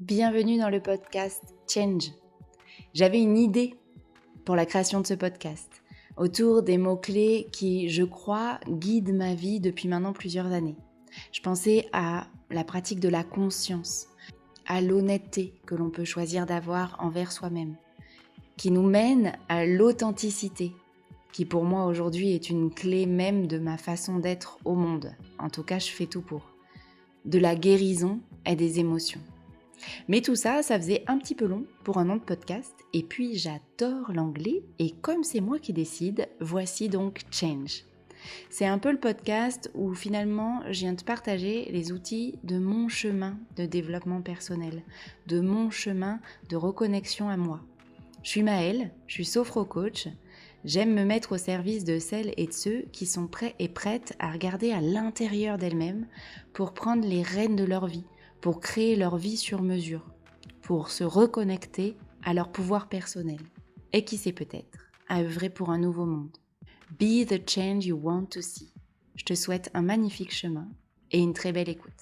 Bienvenue dans le podcast Change. J'avais une idée pour la création de ce podcast autour des mots-clés qui, je crois, guident ma vie depuis maintenant plusieurs années. Je pensais à la pratique de la conscience, à l'honnêteté que l'on peut choisir d'avoir envers soi-même, qui nous mène à l'authenticité, qui pour moi aujourd'hui est une clé même de ma façon d'être au monde. En tout cas, je fais tout pour. De la guérison et des émotions. Mais tout ça, ça faisait un petit peu long pour un nom de podcast. Et puis j'adore l'anglais et comme c'est moi qui décide, voici donc Change. C'est un peu le podcast où finalement je viens de partager les outils de mon chemin de développement personnel, de mon chemin de reconnexion à moi. Je suis Maëlle, je suis sophro-coach. J'aime me mettre au service de celles et de ceux qui sont prêts et prêtes à regarder à l'intérieur d'elles-mêmes pour prendre les rênes de leur vie, pour créer leur vie sur mesure, pour se reconnecter à leur pouvoir personnel. Et qui sait peut-être, à œuvrer pour un nouveau monde. Be the change you want to see. Je te souhaite un magnifique chemin et une très belle écoute.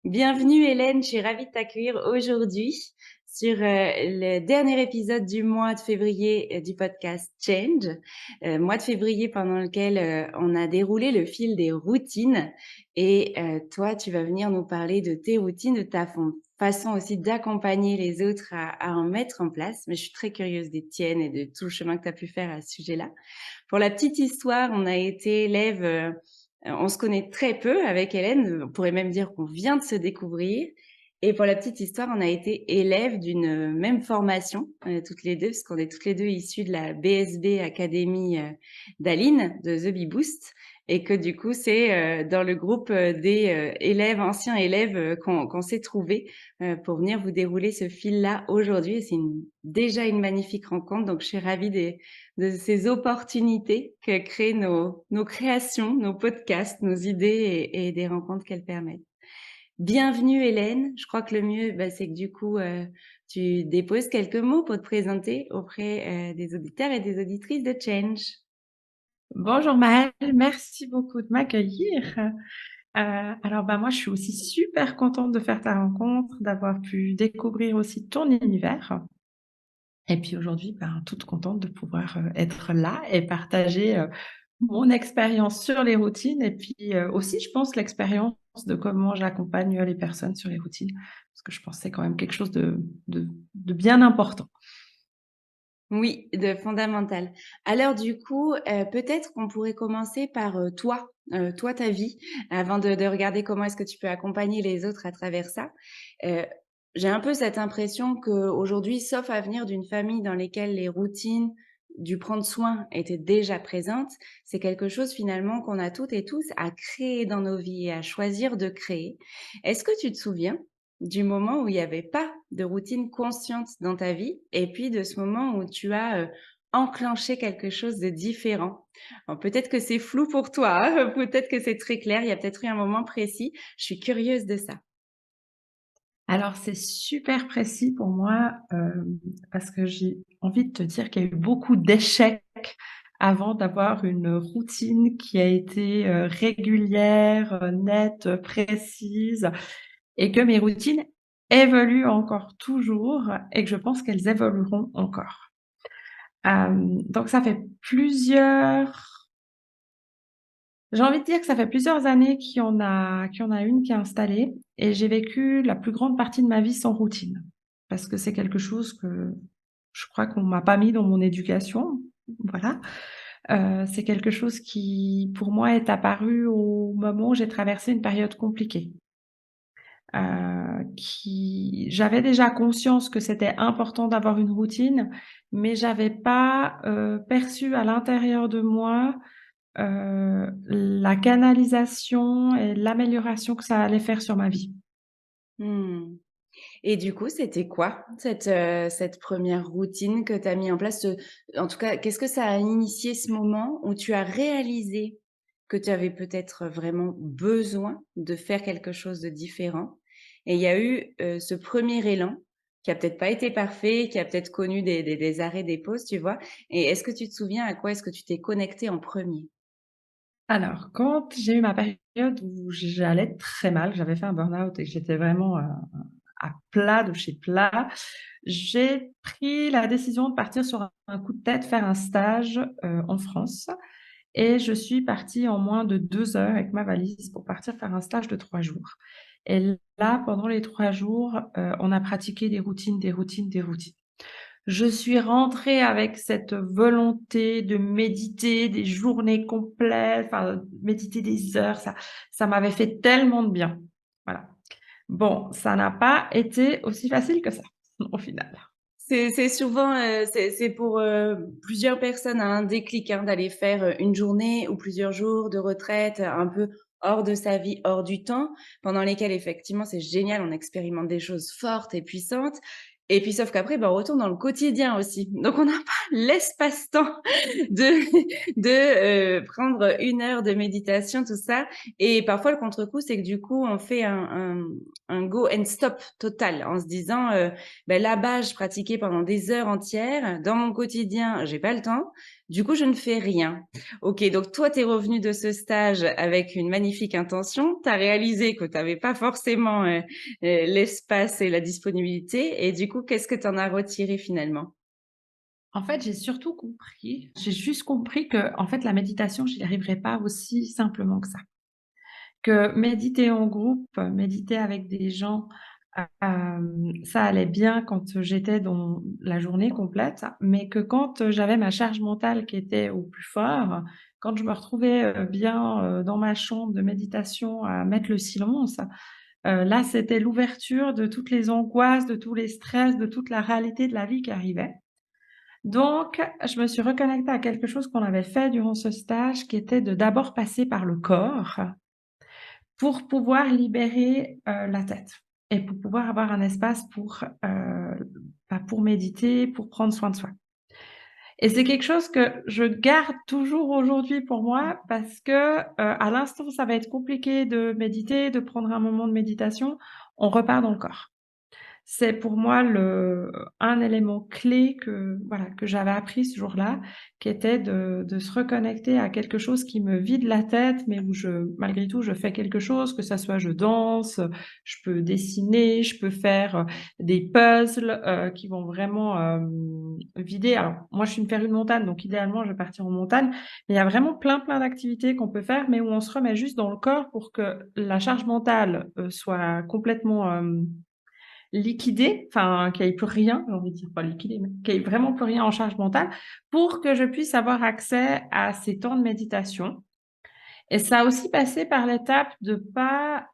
Bienvenue Hélène, je suis ravie de t'accueillir aujourd'hui sur le dernier épisode du mois de février du podcast Change. Mois de février pendant lequel on a déroulé le fil des routines et toi tu vas venir nous parler de tes routines, de ta façon aussi d'accompagner les autres à en mettre en place. Mais je suis très curieuse des tiennes et de tout le chemin que tu as pu faire à ce sujet-là. Pour la petite histoire, on a été élèves... on se connaît très peu avec Hélène, on pourrait même dire qu'on vient de se découvrir. Et pour la petite histoire, on a été élèves d'une même formation, toutes les deux, parce qu'on est toutes les deux issues de la BSB Academy d'Aline, de The Bee Boost, et que du coup, c'est dans le groupe des élèves, anciens élèves, qu'on s'est trouvés pour venir vous dérouler ce fil-là aujourd'hui. Et c'est déjà une magnifique rencontre, donc je suis ravie de ces opportunités que créent nos créations, nos podcasts, nos idées et des rencontres qu'elles permettent. Bienvenue Hélène, je crois que le mieux, c'est que du coup, tu déposes quelques mots pour te présenter auprès des auditeurs et des auditrices de Change. Bonjour Maëlle, merci beaucoup de m'accueillir. Alors moi je suis aussi super contente de faire ta rencontre, d'avoir pu découvrir aussi ton univers. Et puis aujourd'hui, toute contente de pouvoir être là et partager mon expérience sur les routines et puis aussi je pense l'expérience de comment j'accompagne les personnes sur les routines, parce que je pense que c'est quand même quelque chose de bien important. Oui, de fondamental. Alors du coup, peut-être qu'on pourrait commencer par toi, ta vie, avant de regarder comment est-ce que tu peux accompagner les autres à travers ça. Heu, j'ai un peu cette impression qu'aujourd'hui, sauf à venir d'une famille dans lesquelles les routines du prendre soin étaient déjà présentes, c'est quelque chose finalement qu'on a toutes et tous à créer dans nos vies et à choisir de créer. Est-ce que tu te souviens du moment où il n'y avait pas de routine consciente dans ta vie et puis de ce moment où tu as enclenché quelque chose de différent? Alors, peut-être que c'est flou pour toi, hein, peut-être que c'est très clair, il y a peut-être eu un moment précis. Je suis curieuse de ça. Alors c'est super précis pour moi, parce que j'ai envie de te dire qu'il y a eu beaucoup d'échecs avant d'avoir une routine qui a été, régulière, nette, précise, et que mes routines évoluent encore toujours et que je pense qu'elles évolueront encore. Donc ça fait plusieurs j'ai envie de dire que ça fait plusieurs années qu'il y en a une qui est installée et j'ai vécu la plus grande partie de ma vie sans routine. Parce que c'est quelque chose que je crois qu'on m'a pas mis dans mon éducation, voilà. C'est quelque chose qui, pour moi, est apparu au moment où j'ai traversé une période compliquée. Qui J'avais déjà conscience que c'était important d'avoir une routine, mais j'avais pas, perçu à l'intérieur de moi la canalisation et l'amélioration que ça allait faire sur ma vie. Mmh. Et du coup, c'était quoi cette première routine que tu as mis en place? En tout cas, qu'est-ce que ça a initié ce moment où tu as réalisé que tu avais peut-être vraiment besoin de faire quelque chose de différent? Et il y a eu, ce premier élan qui a peut-être pas été parfait, qui a peut-être connu des arrêts, des pauses, tu vois? Et est-ce que tu te souviens à quoi est-ce que tu t'es connecté en premier? Alors, quand j'ai eu ma période où j'allais très mal, j'avais fait un burn-out et que j'étais vraiment à plat de chez plat, j'ai pris la décision de partir sur un coup de tête, faire un stage en France. Et je suis partie en moins de 2 heures avec ma valise pour partir faire un stage de 3 jours. Et là, pendant les 3 jours, on a pratiqué des routines, des routines, des routines. Je suis rentrée avec cette volonté de méditer des journées complètes, enfin, méditer des heures, ça m'avait fait tellement de bien. Voilà. Bon, ça n'a pas été aussi facile que ça, au final. C'est souvent, c'est pour, plusieurs personnes un déclic, hein, d'aller faire, une journée ou plusieurs jours de retraite, un peu hors de sa vie, hors du temps, pendant lesquels effectivement c'est génial, on expérimente des choses fortes et puissantes et puis sauf qu'après, bah, on retourne dans le quotidien aussi. Donc on n'a pas l'espace-temps de prendre 1 heure de méditation, tout ça et parfois le contre-coup, c'est que du coup on fait un go and stop total en se disant, ben là-bas, je pratiquais pendant des heures entières. Dans mon quotidien, j'ai pas le temps. Du coup, je ne fais rien. Ok, donc toi, tu es revenu de ce stage avec une magnifique intention. Tu as réalisé que tu n'avais pas forcément l'espace et la disponibilité. Et du coup, qu'est-ce que tu en as retiré finalement? En fait, j'ai juste compris que, en fait, la méditation, je n'y arriverais pas aussi simplement que ça. Que méditer en groupe, méditer avec des gens, ça allait bien quand j'étais dans la journée complète, mais que quand j'avais ma charge mentale qui était au plus fort, quand je me retrouvais, bien, dans ma chambre de méditation à mettre le silence, là, c'était l'ouverture de toutes les angoisses, de tous les stress, de toute la réalité de la vie qui arrivait. Donc, je me suis reconnectée à quelque chose qu'on avait fait durant ce stage, qui était de d'abord passer par le corps pour pouvoir libérer, la tête et pour pouvoir avoir un espace pour méditer, pour prendre soin de soi. Et c'est quelque chose que je garde toujours aujourd'hui pour moi parce que, à l'instant où ça va être compliqué de méditer, de prendre un moment de méditation, on repart dans le corps. C'est pour moi un élément clé que voilà, que j'avais appris ce jour-là, qui était de se reconnecter à quelque chose qui me vide la tête, mais où malgré tout, je fais quelque chose, que ça soit je danse, je peux dessiner, je peux faire, des puzzles, qui vont vraiment, vider. Alors moi, je suis une férue de montagne, donc idéalement, je vais partir en montagne, mais il y a vraiment plein, plein d'activités qu'on peut faire, mais où on se remet juste dans le corps pour que la charge mentale, soit complètement, liquider, enfin, qu'il y ait plus rien, j'ai envie de dire pas liquider, mais qu'il y ait vraiment plus rien en charge mentale pour que je puisse avoir accès à ces temps de méditation. Et ça a aussi passé par l'étape de pas,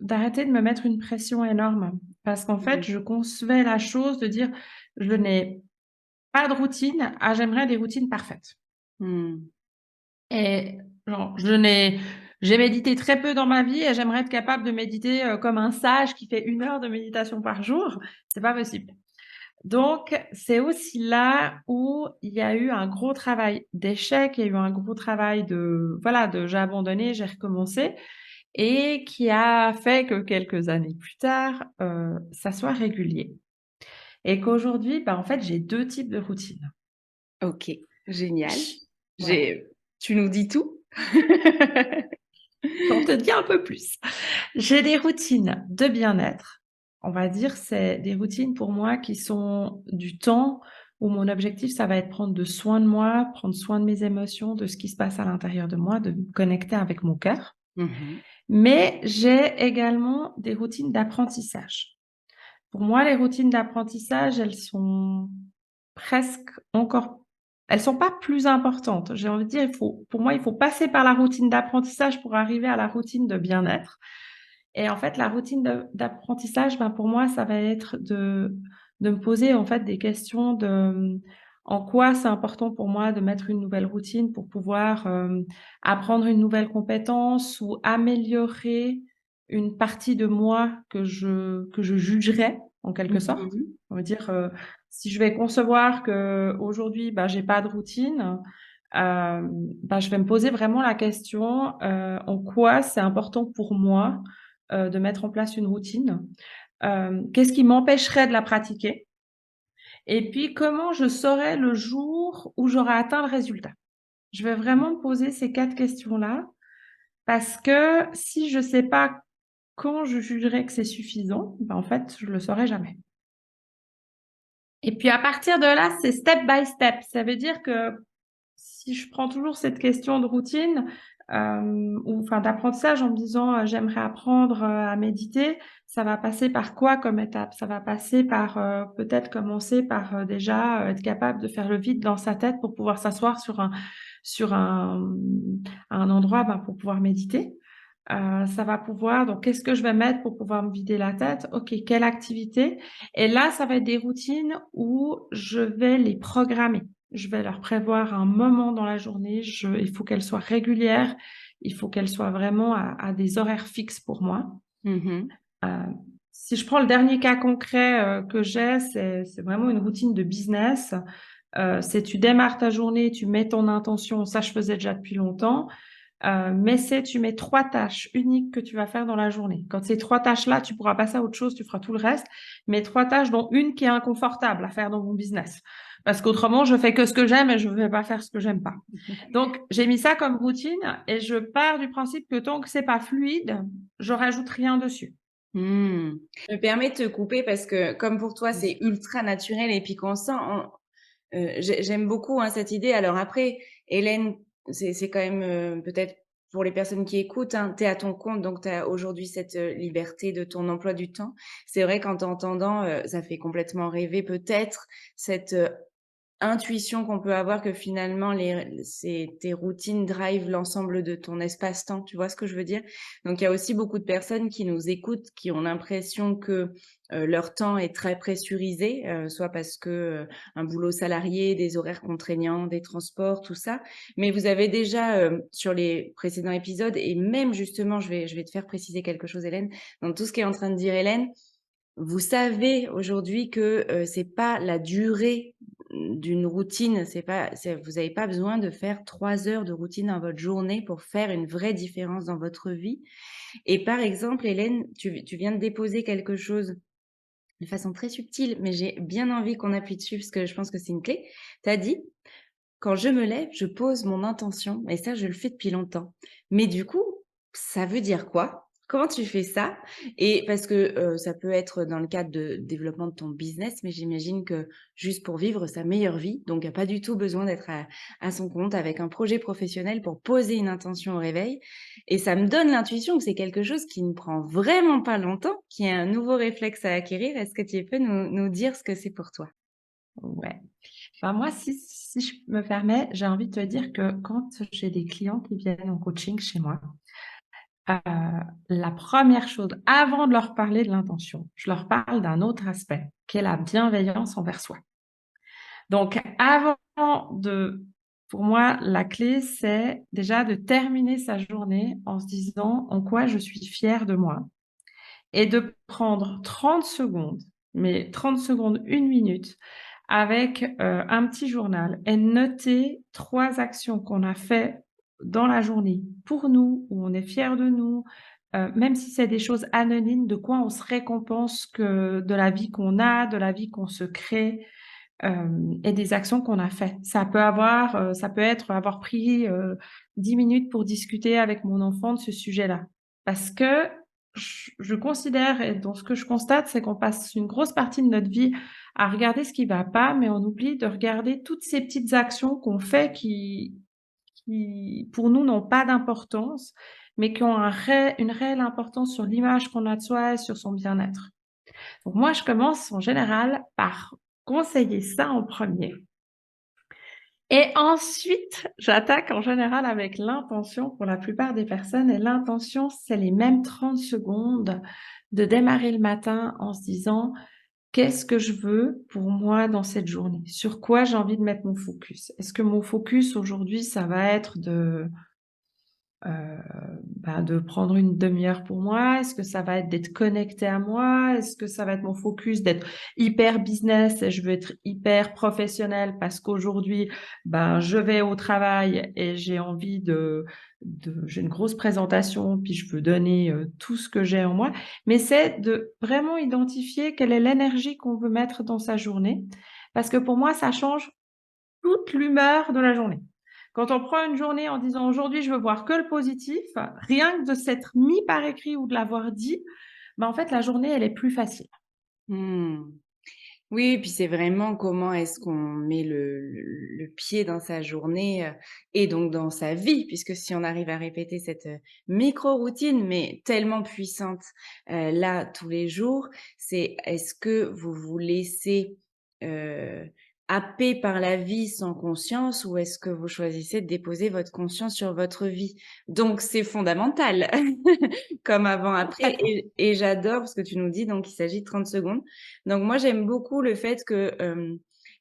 d'arrêter de me mettre une pression énorme. Parce qu'en fait, Mhm. je concevais la chose de dire: «Je n'ai pas de routine, ah j'aimerais des routines parfaites». Hmm. Et genre, j'ai médité très peu dans ma vie et j'aimerais être capable de méditer, comme un sage qui fait 1 heure de méditation par jour. C'est pas possible. Donc, c'est aussi là où il y a eu un gros travail d'échec, il y a eu un gros travail de voilà, de j'ai abandonné, j'ai recommencé et qui a fait que quelques années plus tard, ça soit régulier et qu'aujourd'hui, bah, en fait, j'ai 2 types de routines. Ok, génial. Ouais, J'ai, tu nous dis tout? j'en te dis un peu plus. J'ai des routines de bien-être. On va dire, c'est des routines pour moi qui sont du temps où mon objectif, ça va être prendre de soin de moi, prendre soin de mes émotions, de ce qui se passe à l'intérieur de moi, de me connecter avec mon cœur. Mhm. Mais j'ai également des routines d'apprentissage. Pour moi, les routines d'apprentissage, elles sont presque encore elles sont pas plus importantes. J'ai envie de dire, pour moi, il faut passer par la routine d'apprentissage pour arriver à la routine de bien-être. Et en fait, la routine d'apprentissage, ben, pour moi, ça va être de me poser, en fait, des questions en quoi c'est important pour moi de mettre une nouvelle routine pour pouvoir, apprendre une nouvelle compétence ou améliorer une partie de moi que je jugerais, en quelque sorte. Mhm. On va dire, si je vais concevoir qu'aujourd'hui, bah, j'ai pas de routine, bah, je vais me poser vraiment la question, en quoi c'est important pour moi, de mettre en place une routine? Qu'est-ce qui m'empêcherait de la pratiquer? Et puis comment je saurais le jour où j'aurai atteint le résultat? Je vais vraiment me poser ces 4 questions-là parce que si je sais pas quand je jugerai que c'est suffisant, ben, en fait, je le saurai jamais. Et puis à partir de là, c'est step by step. Ça veut dire que si je prends toujours cette question de routine, ou enfin d'apprentissage en me disant, j'aimerais apprendre, à méditer, ça va passer par quoi comme étape? Ça va passer par, peut-être commencer par, déjà, être capable de faire le vide dans sa tête pour pouvoir s'asseoir sur un endroit, ben, pour pouvoir méditer. Ça va pouvoir donc qu'est-ce que je vais mettre pour pouvoir me vider la tête? OK, quelle activité? Et là, ça va être des routines où je vais les programmer. Je vais leur prévoir un moment dans la journée. Il faut qu'elles soient régulières. Il faut qu'elles soient vraiment à des horaires fixes pour moi. Mhm. Heu, si je prends le dernier cas concret, que j'ai, c'est vraiment une routine de business. C'est tu démarres ta journée, tu mets ton intention. Ça, je faisais déjà depuis longtemps. Mais tu mets 3 tâches uniques que tu vas faire dans la journée. Quand ces 3 tâches-là, tu pourras passer à autre chose, tu feras tout le reste, mais 3 tâches dont une qui est inconfortable à faire dans mon business. Parce qu'autrement, je fais que ce que j'aime et je ne vais pas faire ce que j'aime pas. Donc, j'ai mis ça comme routine et je pars du principe que tant que c'est pas fluide, je rajoute rien dessus. Hmm. Je me permets de te couper parce que comme pour toi, c'est Vas-y. ultra naturel et puis qu'on sent, j'aime beaucoup hein, cette idée. Alors après, Hélène, c'est quand même peut-être pour les personnes qui écoutent, hein, tu es à ton compte, donc tu as aujourd'hui cette liberté de ton emploi du temps. C'est vrai qu'en t'entendant, ça fait complètement rêver peut-être cette intuition qu'on peut avoir que finalement tes routines drive l'ensemble de ton espace-temps, tu vois ce que je veux dire? Donc il y a aussi beaucoup de personnes qui nous écoutent, qui ont l'impression que leur temps est très pressurisé, soit parce que un boulot salarié, des horaires contraignants, des transports, tout ça. Mais vous avez déjà sur les précédents épisodes et même justement, je vais te faire préciser quelque chose, Hélène, dans tout ce qu'est en train de dire Hélène. Vous savez aujourd'hui que c'est pas la durée d'une routine, vous n'avez pas besoin de faire 3 heures de routine dans votre journée pour faire une vraie différence dans votre vie. Et par exemple, Hélène, tu viens de déposer quelque chose de façon très subtile, mais j'ai bien envie qu'on appuie dessus parce que je pense que c'est une clé. Tu as dit, quand je me lève, je pose mon intention, et ça, je le fais depuis longtemps. Mais du coup, ça veut dire quoi? Comment tu fais ça? Et parce que ça peut être dans le cadre de développement de ton business, mais j'imagine que juste pour vivre sa meilleure vie, donc il n'y a pas du tout besoin d'être à son compte avec un projet professionnel pour poser une intention au réveil. Et ça me donne l'intuition que c'est quelque chose qui ne prend vraiment pas longtemps, qui est un nouveau réflexe à acquérir. Est-ce que tu peux nous dire ce que c'est pour toi? Ouais. Bah, moi, si je me permets, j'ai envie de te dire que quand j'ai des clients qui viennent en coaching chez moi, Heu, la première chose, avant de leur parler de l'intention, je leur parle d'un autre aspect, qui est la bienveillance envers soi. Donc avant de pour moi, la clé, c'est déjà de terminer sa journée en se disant en quoi je suis fière de moi et de prendre 30 secondes, mais 30 secondes, 1 minute avec, un petit journal et noter 3 actions qu'on a fait dans la journée pour nous, où on est fiers de nous, même si c'est des choses anonymes, de quoi on se récompense que de la vie qu'on a, de la vie qu'on se crée, et des actions qu'on a fait. Ça peut être avoir pris, 10 minutes pour discuter avec mon enfant de ce sujet-là. Parce que je considère et dans ce que je constate, c'est qu'on passe une grosse partie de notre vie à regarder ce qui va pas, mais on oublie de regarder toutes ces petites actions qu'on fait qui pour nous n'ont pas d'importance, mais qui ont une réelle importance sur l'image qu'on a de soi et sur son bien-être. Donc moi, je commence en général par conseiller ça en premier et ensuite, j'attaque en général avec l'intention pour la plupart des personnes et l'intention, c'est les mêmes 30 secondes de démarrer le matin en se disant: «Qu'est-ce que je veux pour moi dans cette journée? Sur quoi j'ai envie de mettre mon focus?» Est-ce que mon focus aujourd'hui, ça va être de prendre une demi-heure pour moi? Est-ce que ça va être d'être connecté à moi? Est-ce que ça va être mon focus d'être hyper business et je veux être hyper professionnel parce qu'aujourd'hui, je vais au travail et j'ai envie j'ai une grosse présentation, puis je veux donner, tout ce que j'ai en moi. Mais c'est de vraiment identifier quelle est l'énergie qu'on veut mettre dans sa journée, parce que pour moi, ça change toute l'humeur de la journée. Quand on prend une journée en disant aujourd'hui je veux voir que le positif, rien que de s'être mis par écrit ou de l'avoir dit, ben en fait la journée elle est plus facile. Mmh. Oui, puis c'est vraiment comment est-ce qu'on met le pied dans sa journée, et donc dans sa vie, puisque si on arrive à répéter cette, micro-routine, mais tellement puissante, là, tous les jours, c'est est-ce que vous vous laissez, heu, happer par la vie sans conscience ou est-ce que vous choisissez de déposer votre conscience sur votre vie? Donc c'est fondamental, comme avant-après Complètement. et j'adore ce que tu nous dis, donc il s'agit de 30 secondes. Donc moi, j'aime beaucoup le fait que,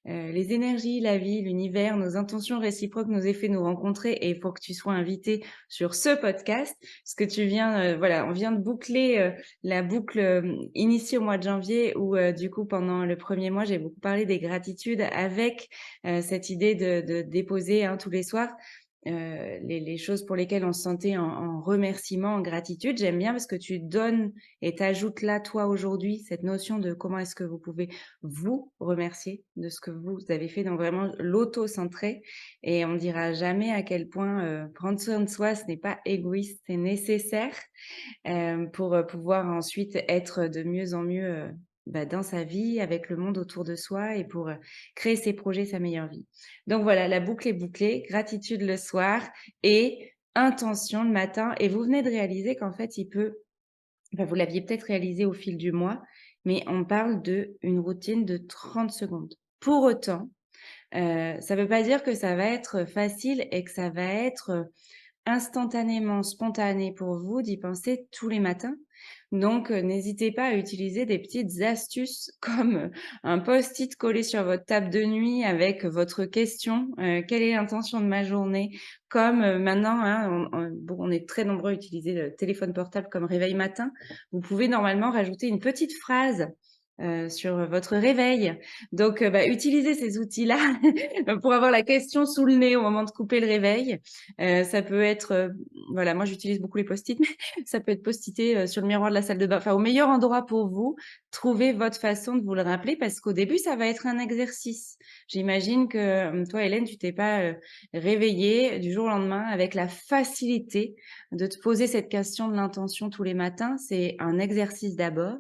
les énergies, la vie, l'univers, nos intentions réciproques nous aient fait nous rencontrer et il faut que tu sois invité sur ce podcast. Parce que tu viens, voilà, on vient de boucler, la boucle, initiée au mois de janvier où, du coup, pendant le premier mois, j'ai beaucoup parlé des gratitudes avec, cette idée de déposer, hein, tous les soirs, les choses pour lesquelles on se sentait en remerciement, en gratitude. J'aime bien parce que tu donnes et t'ajoutes là, toi, aujourd'hui, cette notion de comment est-ce que vous pouvez vous remercier de ce que vous avez fait, donc vraiment l'auto-centré. Et on dira jamais à quel point prendre soin de soi, ce n'est pas égoïste, c'est nécessaire pour pouvoir ensuite être de mieux en mieux dans sa vie, avec le monde autour de soi et pour créer ses projets, sa meilleure vie. Donc voilà, la boucle est bouclée, gratitude le soir et intention le matin. Et vous venez de réaliser qu'en fait, vous l'aviez peut-être réalisé au fil du mois, mais on parle d'une routine de 30 secondes. Pour autant, ça ne veut pas dire que ça va être facile et que ça va être instantanément spontané pour vous d'y penser tous les matins. Donc, n'hésitez pas à utiliser des petites astuces comme un post-it collé sur votre table de nuit avec votre question, quelle est l'intention de ma journée? Comme maintenant, hein, on est très nombreux à utiliser le téléphone portable comme réveil matin. Vous pouvez normalement rajouter une petite phrase sur votre réveil. Donc, utilisez ces outils-là pour avoir la question sous le nez au moment de couper le réveil. Ça peut être, voilà, moi j'utilise beaucoup les post-it, mais ça peut être post-ité sur le miroir de la salle de bain, enfin au meilleur endroit pour vous. Trouvez votre façon de vous le rappeler parce qu'au début, ça va être un exercice. J'imagine que toi, Hélène, tu t'es pas réveillée du jour au lendemain avec la facilité de te poser cette question de l'intention tous les matins. C'est un exercice d'abord,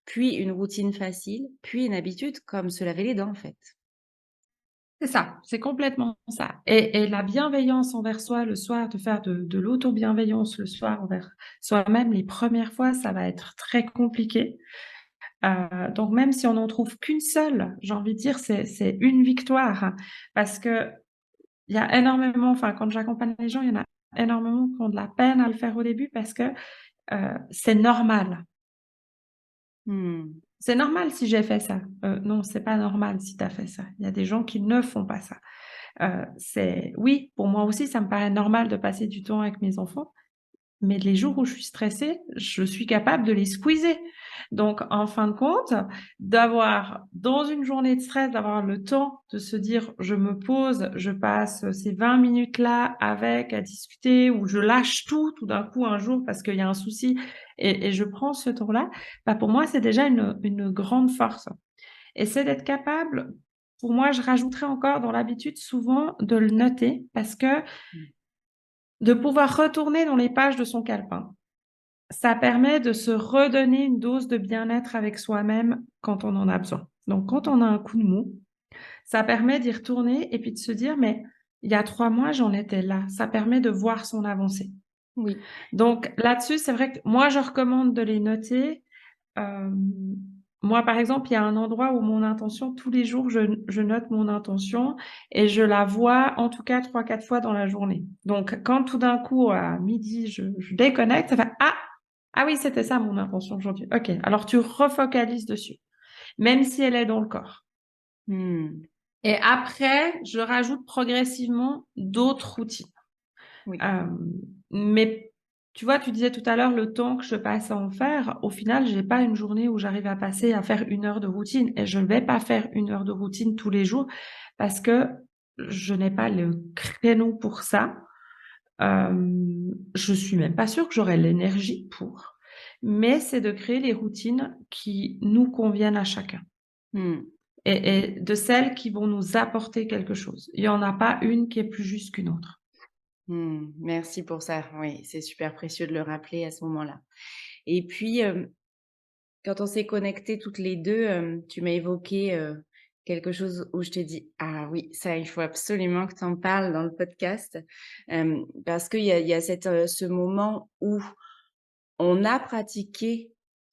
puis une routine facile, puis une habitude comme se laver les dents en fait. C'est ça, c'est complètement ça. Et la bienveillance envers soi le soir, de faire de l'auto-bienveillance le soir envers soi-même, les premières fois, ça va être très compliqué. Donc même si on n'en trouve qu'une seule, j'ai envie de dire, c'est une victoire, hein. Parce qu'il y a énormément, enfin, quand j'accompagne les gens, il y en a énormément qui ont de la peine à le faire au début parce que c'est normal. Mmh. C'est normal si j'ai fait ça. Non, c'est pas normal si tu as fait ça. Il y a des gens qui ne font pas ça. Oui, pour moi aussi, ça me paraît normal de passer du temps avec mes enfants, mais les jours où je suis stressée, je suis capable de les squeezer. Donc, en fin de compte, d'avoir, dans une journée de stress, d'avoir le temps de se dire, je me pose, je passe ces 20 minutes-là avec à discuter, ou je lâche tout d'un coup un jour parce qu'il y a un souci, et je prends ce temps-là, bah pour moi, c'est déjà une grande force. Et c'est d'être capable, pour moi, je rajouterais encore dans l'habitude souvent de le noter, parce que de pouvoir retourner dans les pages de son calepin, ça permet de se redonner une dose de bien-être avec soi-même quand on en a besoin. Donc, quand on a un coup de mou, ça permet d'y retourner et puis de se dire, mais il y a 3 mois, j'en étais là. Ça permet de voir son avancée. Oui. Donc, là-dessus, c'est vrai que moi, je recommande de les noter. Euh, Moi, par exemple, il y a un endroit où mon intention, tous les jours, je note mon intention et je la vois en tout cas 3, 4 fois dans la journée. Donc, quand tout d'un coup, à midi, je déconnecte, ça fait ah oui, c'était ça mon intention aujourd'hui. Ok, alors tu refocalises dessus, même si elle est dans le corps. Mmh. Et après, je rajoute progressivement d'autres routines. Oui. Euh, mais tu vois, tu disais tout à l'heure le temps que je passe à en faire. Au final, j'ai pas une journée où j'arrive à passer à faire 1 heure de routine. Et je ne vais pas faire 1 heure de routine tous les jours parce que je n'ai pas le créneau pour ça. Je suis même pas sûre que j'aurai l'énergie pour. Mais c'est de créer les routines qui nous conviennent à chacun. Mmh. et de celles qui vont nous apporter quelque chose. Il n'y en a pas une qui est plus juste qu'une autre. Merci pour ça. Oui, c'est super précieux de le rappeler à ce moment-là. Et puis, quand on s'est connectées toutes les deux, tu m'as évoqué quelque chose où je t'ai dit, ah oui, ça, il faut absolument que tu en parles dans le podcast, parce qu'il y a ce moment où on a pratiqué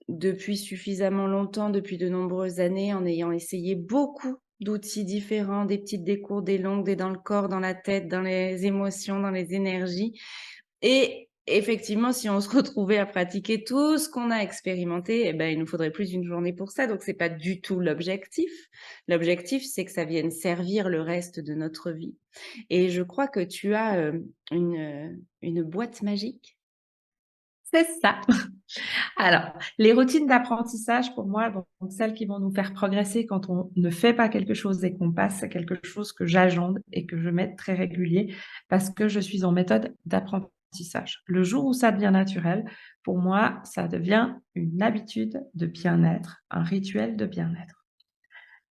depuis suffisamment longtemps, depuis de nombreuses années, en ayant essayé beaucoup d'outils différents, des petites, des courtes, des longues, des dans le corps, dans la tête, dans les émotions, dans les énergies. Et effectivement, si on se retrouvait à pratiquer tout ce qu'on a expérimenté, eh ben, il nous faudrait plus d'une journée pour ça. Donc, c'est pas du tout l'objectif. L'objectif, c'est que ça vienne servir le reste de notre vie. Et je crois que tu as une boîte magique. C'est ça. Alors, les routines d'apprentissage, pour moi, donc celles qui vont nous faire progresser quand on ne fait pas quelque chose et qu'on passe à quelque chose que j'agende et que je mets très régulier parce que je suis en méthode d'apprentissage. Le jour où ça devient naturel, pour moi, ça devient une habitude de bien-être, un rituel de bien-être.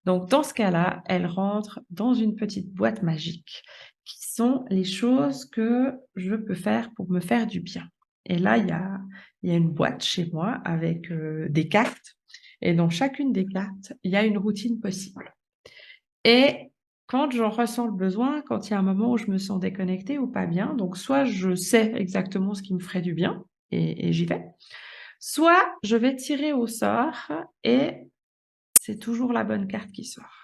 Donc, dans ce cas-là, elle rentre dans une petite boîte magique qui sont les choses que je peux faire pour me faire du bien. Et là, il y a une boîte chez moi avec des cartes. Et dans chacune des cartes, il y a une routine possible. Et quand j'en ressens le besoin, quand il y a un moment où je me sens déconnectée ou pas bien, donc soit je sais exactement ce qui me ferait du bien et j'y vais, soit je vais tirer au sort et c'est toujours la bonne carte qui sort.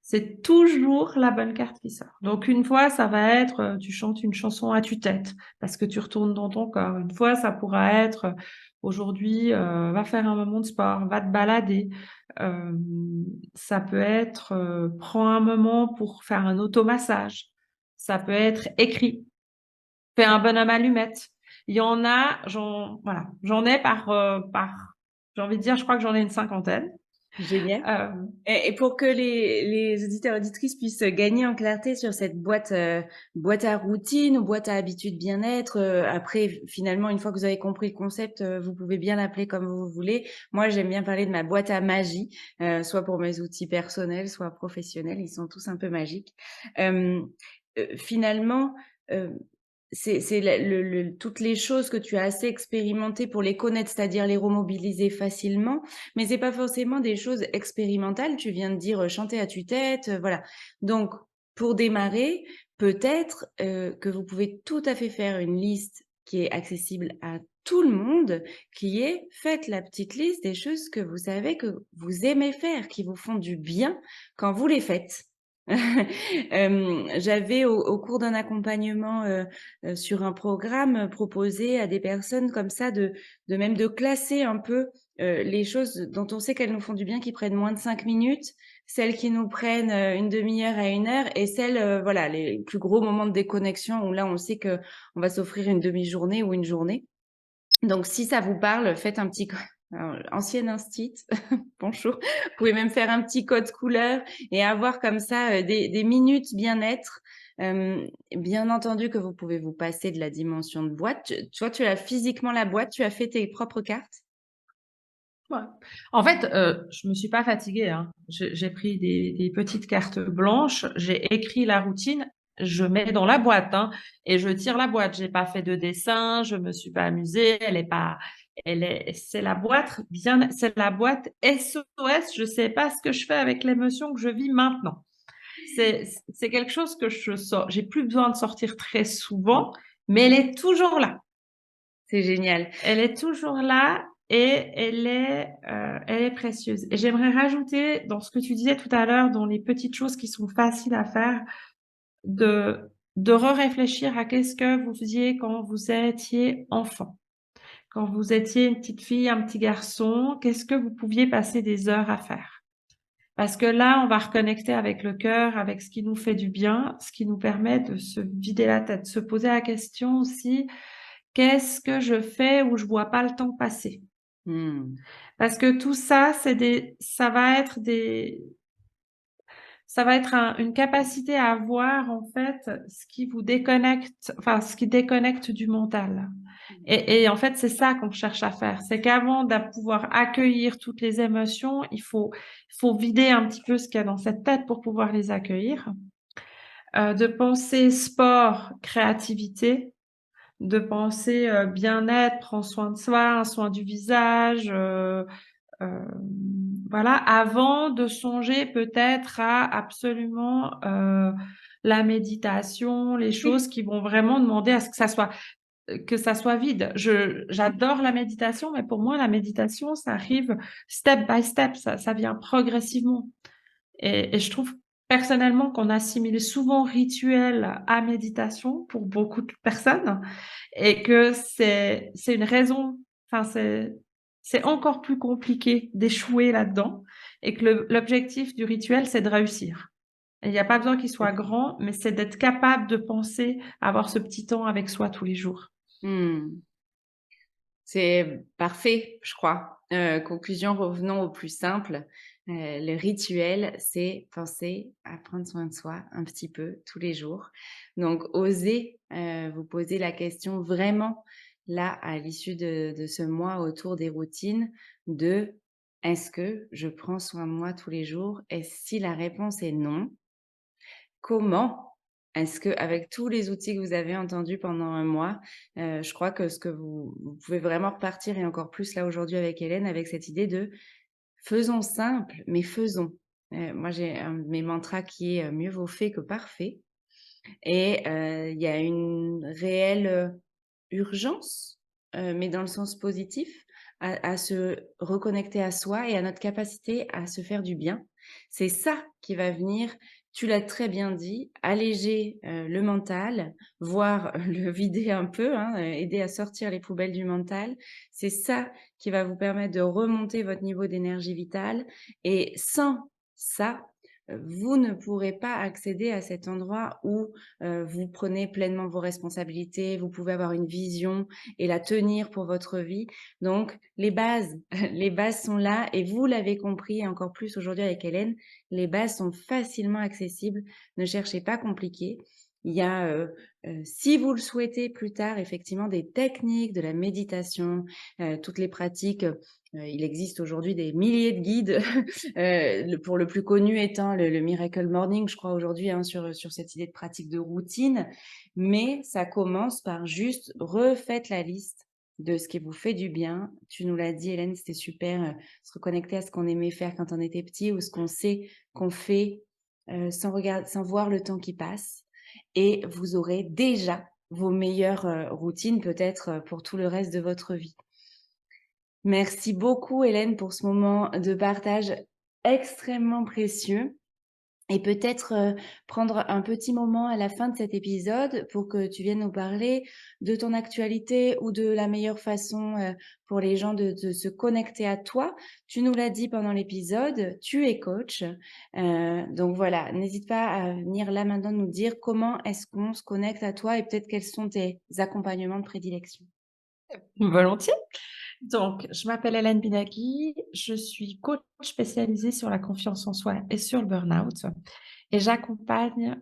C'est toujours la bonne carte qui sort. Donc, une fois, ça va être, tu chantes une chanson à tue-tête parce que tu retournes dans ton corps. Une fois, ça pourra être, aujourd'hui, va faire un moment de sport, va te balader. Euh, Ça peut être, prends un moment pour faire un automassage. Ça peut être écrit, fais un bonhomme allumette. Il y en a, voilà, j'en ai j'ai envie de dire, je crois que j'en ai une cinquantaine. Génial. Euh, Et pour que les auditeurs et auditrices puissent gagner en clarté sur cette boîte à routine ou boîte à habitude bien-être, après, finalement, une fois que vous avez compris le concept, vous pouvez bien l'appeler comme vous voulez. Moi, j'aime bien parler de ma boîte à magie, soit pour mes outils personnels, soit professionnels. Ils sont tous un peu magiques. Euh, Finalement, euh, c'est toutes les choses que tu as assez expérimentées pour les connaître, c'est-à-dire les remobiliser facilement, mais c'est pas forcément des choses expérimentales. Tu viens de dire chanter à tue-tête, voilà. Donc, pour démarrer, peut-être que vous pouvez tout à fait faire une liste qui est accessible à tout le monde, qui est faites la petite liste des choses que vous savez que vous aimez faire, qui vous font du bien quand vous les faites. J'avais au cours d'un accompagnement sur un programme proposé à des personnes comme ça de même de classer un peu les choses dont on sait qu'elles nous font du bien, qui prennent moins de 5 minutes, celles qui nous prennent une demi-heure à une heure et celles, voilà, les plus gros moments de déconnexion où là on sait que on va s'offrir une demi-journée ou une journée. Donc, si ça vous parle, faites un petit ancienne instit, bonjour. Vous pouvez même faire un petit code couleur et avoir comme ça des minutes bien-être. Bien entendu que vous pouvez vous passer de la dimension de boîte. Toi, tu as physiquement la boîte, tu as fait tes propres cartes. Ouais. En fait, je me suis pas fatiguée, hein. J'ai pris des petites cartes blanches, j'ai écrit la routine, je mets dans la boîte, hein, et je tire la boîte. J'ai pas fait de dessin, je me suis pas amusée. C'est la boîte c'est la boîte SOS. Je sais pas ce que je fais avec l'émotion que je vis maintenant. C'est quelque chose que je sors. J'ai plus besoin de sortir très souvent, mais elle est toujours là. C'est génial. Elle est toujours là et elle est précieuse. Et j'aimerais rajouter dans ce que tu disais tout à l'heure, dans les petites choses qui sont faciles à faire, de, de re-réfléchir à qu'est-ce que vous faisiez quand vous étiez enfant. Quand vous étiez une petite fille, un petit garçon, qu'est-ce que vous pouviez passer des heures à faire? Parce que là, on va reconnecter avec le cœur, avec ce qui nous fait du bien, ce qui nous permet de se vider la tête, se poser la question aussi, qu'est-ce que je fais où je vois pas le temps passer? Parce que tout ça, ça va être une capacité à voir, en fait, ce qui vous déconnecte, enfin, ce qui déconnecte du mental. Et en fait, c'est ça qu'on cherche à faire. C'est qu'avant de pouvoir accueillir toutes les émotions, il faut vider un petit peu ce qu'il y a dans cette tête pour pouvoir les accueillir. De penser sport, créativité, de penser bien-être, prendre soin de soi, un soin du visage, euh, voilà, avant de songer peut-être à absolument la méditation, les choses qui vont vraiment demander à ce que ça soit vide. J'adore la méditation, mais pour moi, la méditation, ça arrive step by step, ça vient progressivement. Et je trouve personnellement qu'on assimile souvent rituel à méditation pour beaucoup de personnes et que c'est une raison, enfin, c'est encore plus compliqué d'échouer là-dedans et que l'objectif du rituel, c'est de réussir. Et il n'y a pas besoin qu'il soit grand, mais c'est d'être capable de penser à avoir ce petit temps avec soi tous les jours. Hmm. C'est parfait, je crois. Conclusion, revenons au plus simple. Le rituel, c'est penser à prendre soin de soi un petit peu tous les jours. Donc, osez vous poser la question vraiment, là, à l'issue de ce mois autour des routines, de est-ce que je prends soin de moi tous les jours? Et si la réponse est non, comment est-ce que, avec tous les outils que vous avez entendus pendant un mois, je crois que ce que vous pouvez vraiment repartir et encore plus là aujourd'hui avec Hélène, avec cette idée de faisons simple, mais faisons. Moi, j'ai un de mes mantras qui est mieux vaut fait que parfait. Et il y a une réelle urgence, mais dans le sens positif, à se reconnecter à soi et à notre capacité à se faire du bien. C'est ça qui va venir, tu l'as très bien dit, alléger le mental, voire le vider un peu, hein, aider à sortir les poubelles du mental. C'est ça qui va vous permettre de remonter votre niveau d'énergie vitale. Et sans ça, vous ne pourrez pas accéder à cet endroit où vous prenez pleinement vos responsabilités, vous pouvez avoir une vision et la tenir pour votre vie. Donc, les bases, les bases sont là et vous l'avez compris et encore plus aujourd'hui avec Hélène, les bases sont facilement accessibles. Ne cherchez pas compliqué. Il y a, si vous le souhaitez plus tard, effectivement, des techniques, de la méditation, toutes les pratiques. Il existe aujourd'hui des milliers de guides, pour le plus connu étant le Miracle Morning, je crois aujourd'hui, hein, sur cette idée de pratique de routine. Mais ça commence par juste refaites la liste de ce qui vous fait du bien. Tu nous l'as dit, Hélène, c'était super, se reconnecter à ce qu'on aimait faire quand on était petit ou ce qu'on sait qu'on fait sans voir le temps qui passe. Et vous aurez déjà vos meilleures routines peut-être pour tout le reste de votre vie. Merci beaucoup, Hélène, pour ce moment de partage extrêmement précieux. Et peut-être prendre un petit moment à la fin de cet épisode pour que tu viennes nous parler de ton actualité ou de la meilleure façon pour les gens de se connecter à toi. Tu nous l'as dit pendant l'épisode, tu es coach. Donc voilà, n'hésite pas à venir là maintenant nous dire comment est-ce qu'on se connecte à toi et peut-être quels sont tes accompagnements de prédilection. Volontiers. Donc, je m'appelle Hélène Binagui, je suis coach spécialisée sur la confiance en soi et sur le burn-out et j'accompagne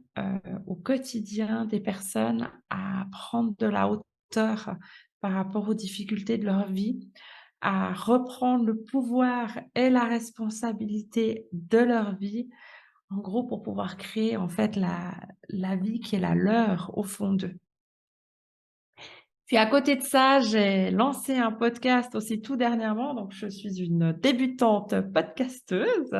au quotidien des personnes à prendre de la hauteur par rapport aux difficultés de leur vie, à reprendre le pouvoir et la responsabilité de leur vie, en gros pour pouvoir créer en fait la vie qui est la leur au fond d'eux. Puis à côté de ça, j'ai lancé un podcast aussi tout dernièrement, donc je suis une débutante podcasteuse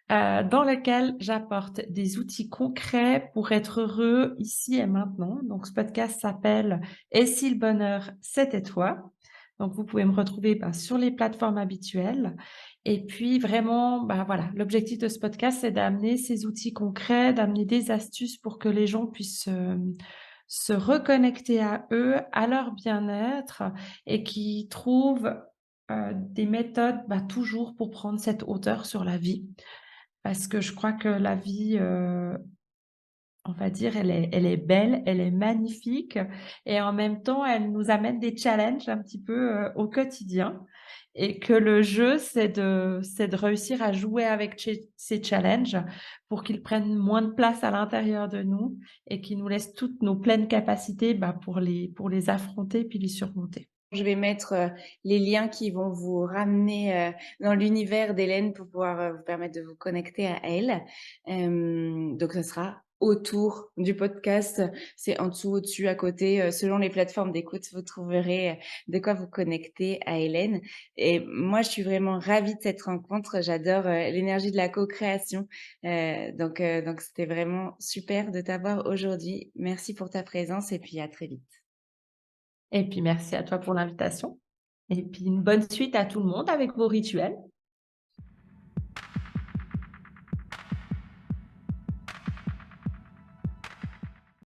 dans lequel j'apporte des outils concrets pour être heureux ici et maintenant. Donc ce podcast s'appelle Et si le bonheur c'était toi? Donc vous pouvez me retrouver sur les plateformes habituelles. Et puis vraiment, voilà, l'objectif de ce podcast, c'est d'amener ces outils concrets, d'amener des astuces pour que les gens puissent se reconnecter à eux, à leur bien-être et qui trouvent des méthodes toujours pour prendre cette hauteur sur la vie. Parce que je crois que la vie, on va dire, elle est belle, elle est magnifique et en même temps, elle nous amène des challenges un petit peu au quotidien. et que le jeu, c'est de réussir à jouer avec ces challenges pour qu'ils prennent moins de place à l'intérieur de nous et qu'ils nous laissent toutes nos pleines capacités pour les affronter puis les surmonter. Je vais mettre les liens qui vont vous ramener dans l'univers d'Hélène pour pouvoir vous permettre de vous connecter à elle. Donc, ça sera autour du podcast. C'est en dessous, au-dessus, à côté. Selon les plateformes d'écoute, vous trouverez de quoi vous connecter à Hélène. Et moi, je suis vraiment ravie de cette rencontre. J'adore l'énergie de la co-création. Donc, c'était vraiment super de t'avoir aujourd'hui. Merci pour ta présence et puis à très vite. Et puis merci à toi pour l'invitation. Et puis une bonne suite à tout le monde avec vos rituels.